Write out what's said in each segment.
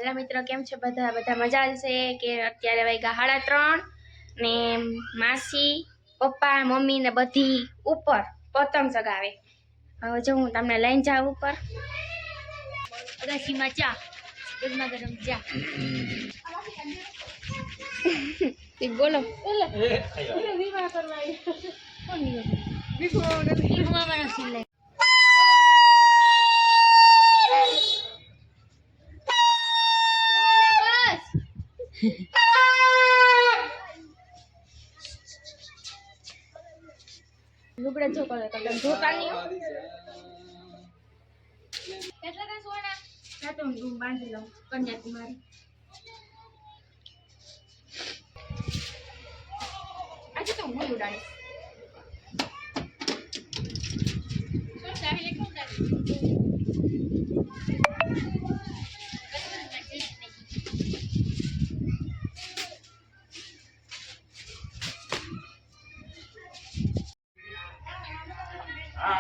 Hello મિત્રો, કેમ છે બધા? બધા મજા છે કે? અત્યારે વાગ્યા 3:30 ને માસી પપ્પા મમ્મી ને બધી ઉપર પતંગ ચગાવે. હવે જો હું તમને લઈને જાઉં ઉપર અગાસીમાં. ચા ગરમા ગરમ ચા. બોલો લુગડા જો કરે કલર જોતા નહીં કેટલા કા સોના કા તો હું બાંધી લઉં કન્યાકુમારી. આજે તો હું ઉડાડીશ. શું ચાહી લેખો ઉડાડી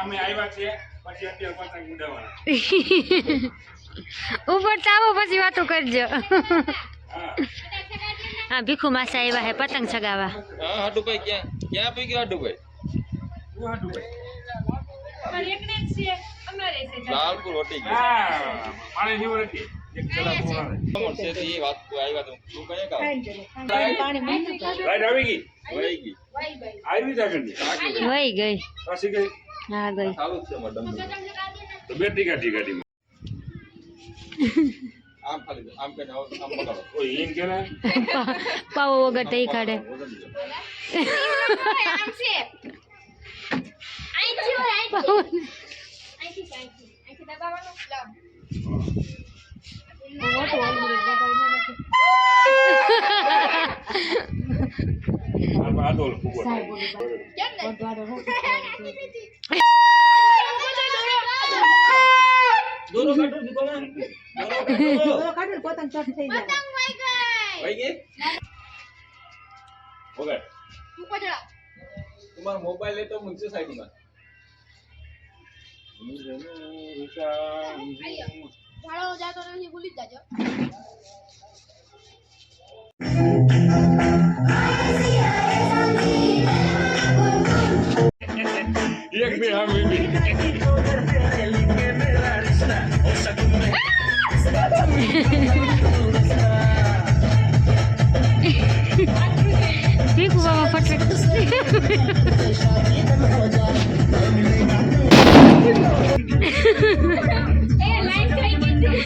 અમે આવ્યા છીએ પછી અત્યારે પતંગ ઉડાવવાના. ઉપર આવો પછી વાતો કરજો. હા, ભીખુ માસા આવ્યા હે પતંગ ચગાવવા. હા, હાડુભાઈ ક્યાં પી ગયો હાડુભાઈ? હું હાડુભાઈ અમારે એક ને છે અમારે છે લાલપુર હોટી ગયો. હા, પાણી જેવું નથી એક ચલા પૂરા છે તો એ વાત આવ્યા તો તું કઈ કામ પાણી મંદ લાઈટ આવી ગઈ વહી ગઈ વાઈ ભાઈ આવી જાગંડી વહી ગઈ. પાછી ગઈ હા ગઈ. ચાલુ જ છે મેડમ. તો બેટરી કાઢી ગાડીમાં આમ ખાલી આમ કરીને આમ બગાડો. કોઈ ઈન કે ના પાવો વગર તો ઈ કાઢે. આમ છે આઈ છે આઈ દબાવવાનો લાવ આ તો ફૂગો કેમ ને દોરો કાઢો દીકોમાં દોરો કાઢો પતંગ ચટ થઈ જાય. પતંગ વહી ગઈ. ઓકે ઉપર ચડાવ. તમારો મોબાઈલ લેતો મૂકજો સાઈડમાં. ઝાડો જાતો નથી ભૂલી જાજો. એક બે હા બેબી ભીખુ બાબા ફટફટ. એ લાઈન થઈ ગઈ.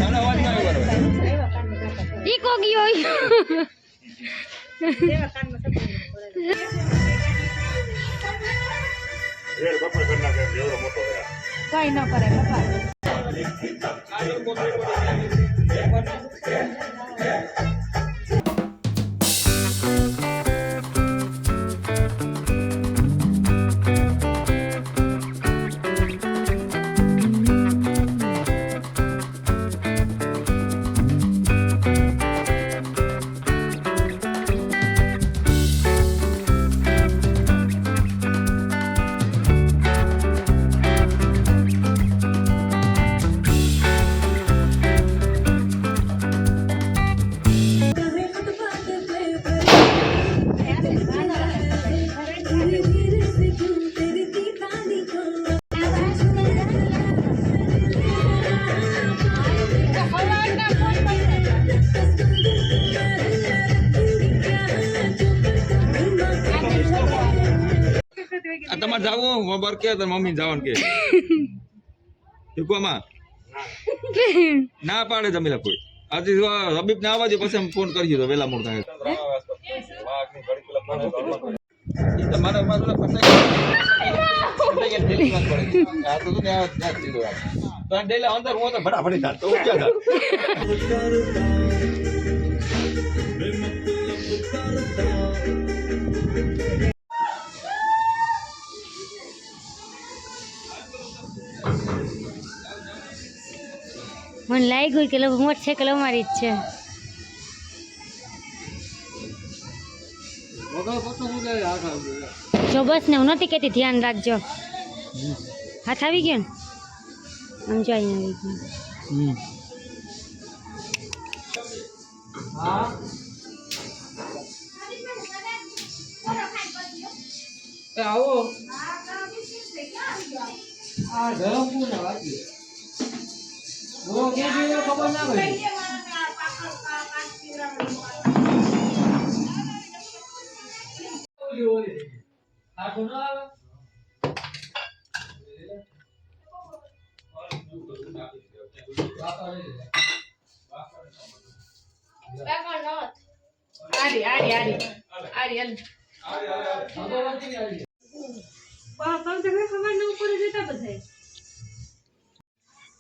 આનો અવાજ ના આવ્યો બરાબર. ઈ કો ગયો. રેડ બફર કરી નાખે એવડો મોટો હે કઈ ન કરે પપ્પા. આ તમારે જાવું મોબાઈલ કે તો મમ્મી જવાનું કે ઠીકવામાં ના પાડે જમીલા કોઈ. આજે રબીબ ને આવવા દે પછી અમે ફોન કરી દો વેલા મોડ થાય. તમારા મારા અંદર હું તો ફટાફટ જાતો ક્યાં જાતો. મને લાગ્યું કે લગભગ મોટરસાઇકલ અમારી જ છે. જો બસ ને હું નથી કહેતી ધ્યાન રાખજો. હાથ આવી ગયો ને આમ જો અહીંયા આવી ગયો. આવો આ ધરમપુર ના વાગી બો કે ખબર ના પડી. આ તો ના આવે.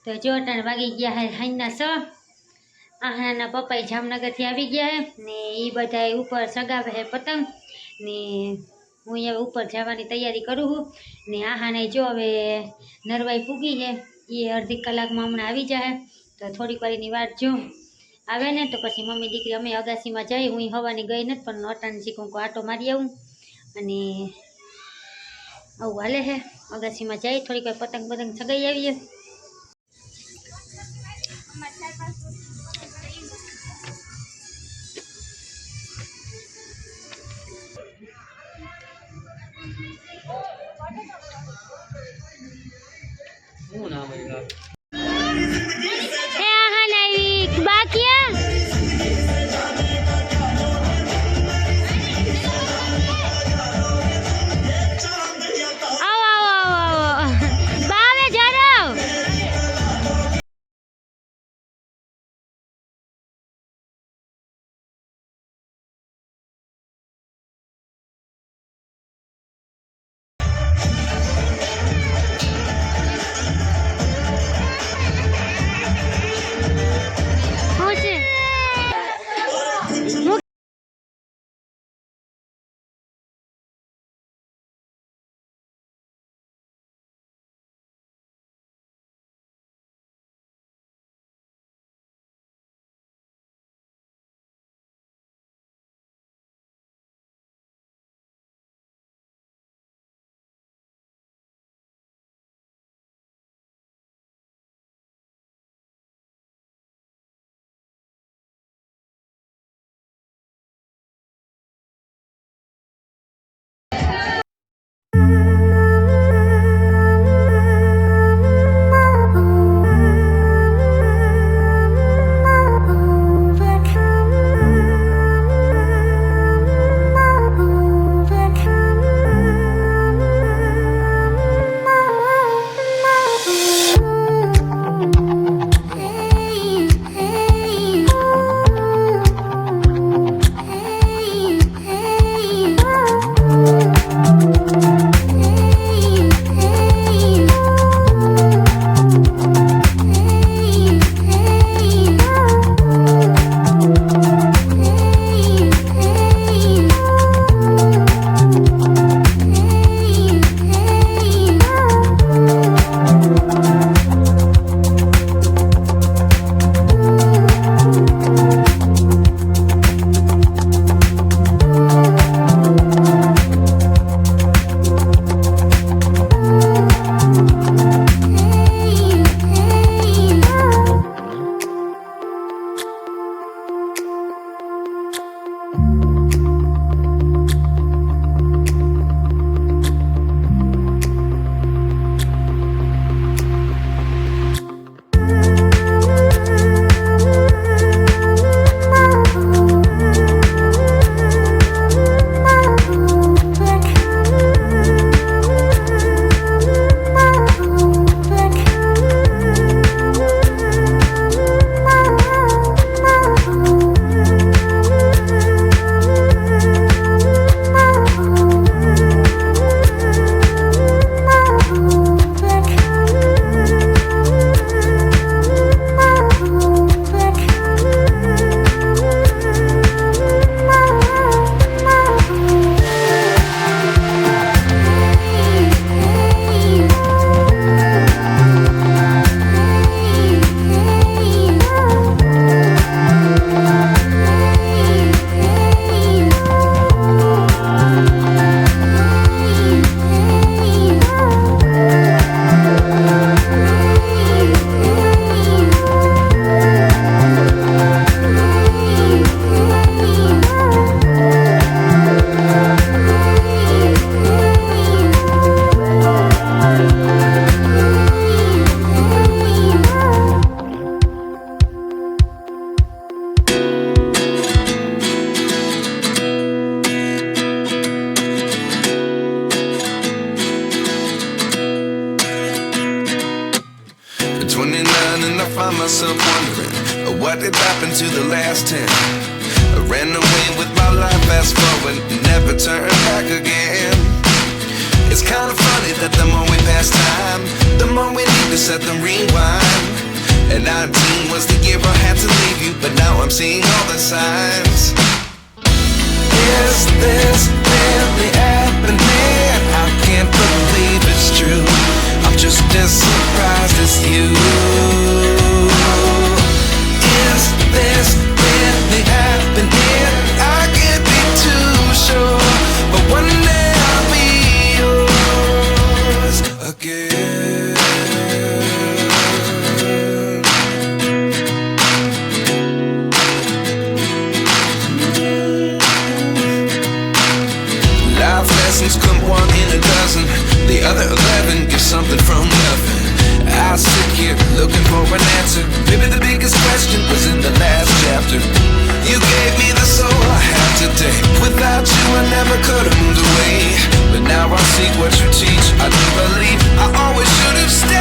તો જો અટાણે વાગી ગયા હે હાઈના 6. આહાના પપ્પા જામનગરથી આવી ગયા હે ને એ બધા ઉપર સગાવે હે પતંગ ને હું હવે ઉપર જવાની તૈયારી કરું છું ને આહાને જો હવે નરવાઈ પૂગી છે એ અડધી કલાકમાં હમણાં આવી જાય તો થોડીક વારની વાત જો આવે ને તો પછી મમ્મી દીકરી અમે અગાસીમાં જઈ. હું હવાની ગઈ નથી પણ અટાણે શીખું આટો મારી આવું અને આવું હાલે છે. અગાસીમાં જઈ થોડીક વાર પતંગ પતંગ સગાઈ આવીએ. what did happen to the last 10? I ran away with my life, fast forward, never turn back again. It's kind of funny that the more we pass time, the more we need to set the rewind. And 19 was the year I had to leave you, but now I'm seeing all the signs. Is this really happening? I can't believe it's true. I'm just as surprised as you. Is this really happening? I can't be too sure, but one day I'll be yours again. Life lessons come one in a dozen. The other 11 get something from nothing. I sit here looking for an answer. Maybe the biggest question was in the last chapter. You gave me the soul I have today. Without you I never could have moved away. But now I see what you teach. I do believe I always should have stayed.